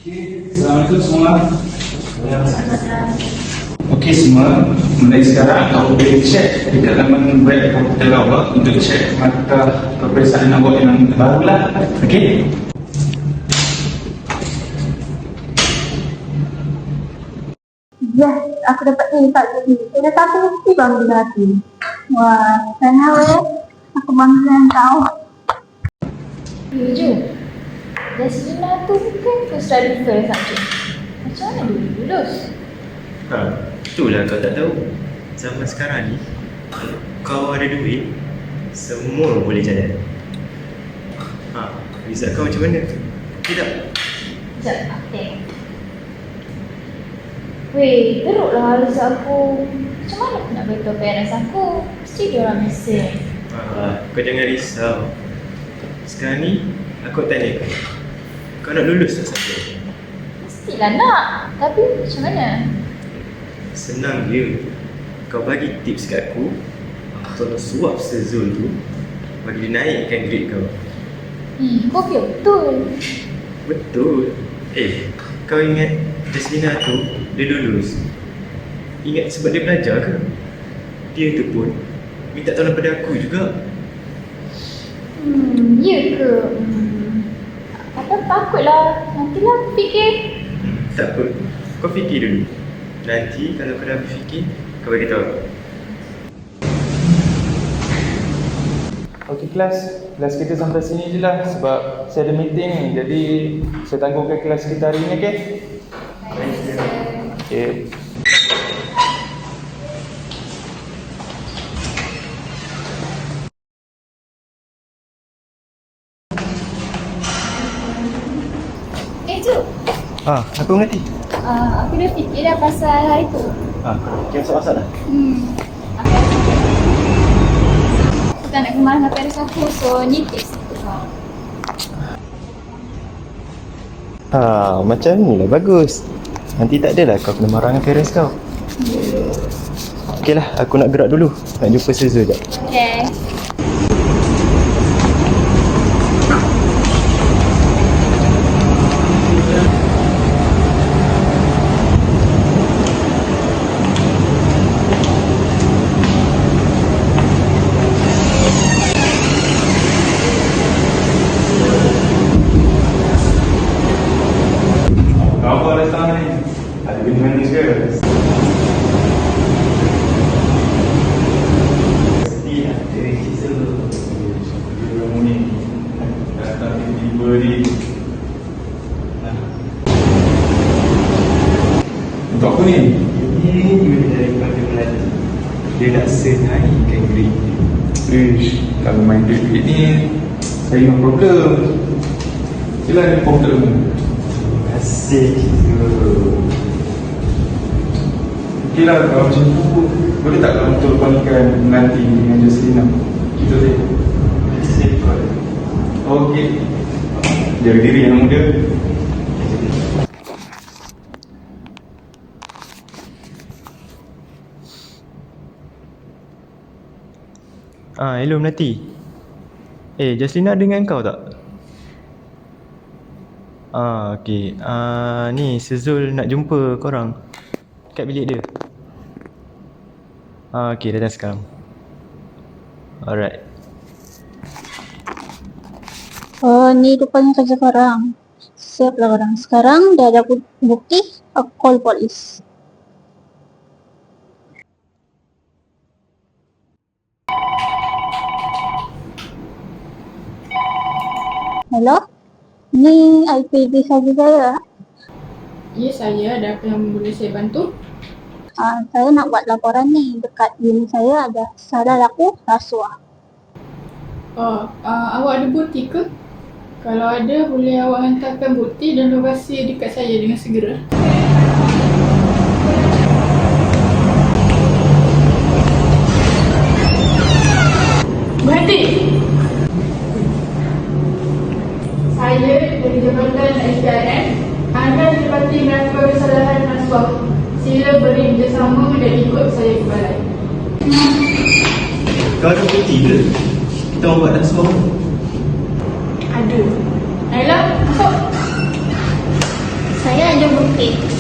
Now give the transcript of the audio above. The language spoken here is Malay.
Assalamualaikum semua. Okey semua, mulai sekarang awak boleh cek dekat laman web komputer awak untuk cek mata peperiksaan awak yang barulah. Okey? Yes, aku dapat ni tak jadi. Saya dah tahu mesti bangga hati. Wah, senang aku bangga kau. Jujur, Jasmina tu kan first study first subject. Macam mana dia lulus? Itulah kau tak tahu. Zaman sekarang ni, kalau kau ada duit, semua boleh jalan. Result kau macam mana? Tidak? Sekejap, aku tengok. Weh, teruklah result aku. Macam mana aku nak beritahu parents aku? Mesti dia orang mesej. Kau jangan risau. Sekarang ni, aku tanya kau. Kau nak lulus tak sampai? Mestilah nak. Tapi macam mana? Senang je. Kau bagi tips kat aku, tolong suap Sezul tu, bagi dia naikkan grade kau. Kau fikir betul. Betul. Kau ingat Jasmina tu, dia lulus. Ingat sebab dia belajar ke? Dia tu pun minta tolong pada aku juga. Ya ke? Apa takutlah. Nantilah aku fikir. Tak apa. Kau fikir dulu. Nanti kalau kau dah berfikir, kau bagi tahu aku. Okey kelas kita sampai sini je lah sebab saya ada meeting ni. Jadi saya tangguhkan kelas kita hari ni, okey? Okey. Cuk. Aku mengerti. Aku dah fikir dah pasal hari tu. Kira pasal dah? Aku tak nak kemarah dengan parents aku, so ni tips. Macam ni lah bagus. Nanti tak adalah kau kena marah dengan parents kau. Okey lah, aku nak gerak dulu. Nak jumpa Sezul sekejap. Okay. Kau ada sana ni? Ada benda manis ke? Mesti ada kisah. Kamu ni datang tiba-tiba ni. Untuk apa ni? Ini dia daripada Melati. Dia nak senaikkan grade dia. Kalau main duit ni, saya no problem. Yelah ni problem. Asyik Sezul. Okey lah kalau macam tu, boleh tak kalau untuk panggilan nanti dengan Jasmina? Kita tengok. Asyik kau. Okey. Jaga diri yang muda. Hello Melati. Jasmina dengan kau tak? Okey. Ni Sezul nak jumpa korang kat bilik dia. Okey, datang sekarang. Alright. Oh, ni rupanya kerja korang. Siap lah korang. Sekarang dah ada bukti, aku call polis. Hello? Ni IPD saja saya. Ya, saya. Ada apa yang boleh saya bantu? Saya nak buat laporan ni. Dekat unit saya ada salah laku rasuah. Awak ada bukti ke? Kalau ada, boleh awak hantarkan bukti dan lokasi dekat saya dengan segera. Berhenti! Saya dari Jabatan SPRM akan dapati melakukan kesalahan rasuah. Sila beri kerjasama dan ikut saya ke balai. Kau ada bukti ke? Kita orang buat rasuah. Ada. Naila, masuk. Saya ada bukti.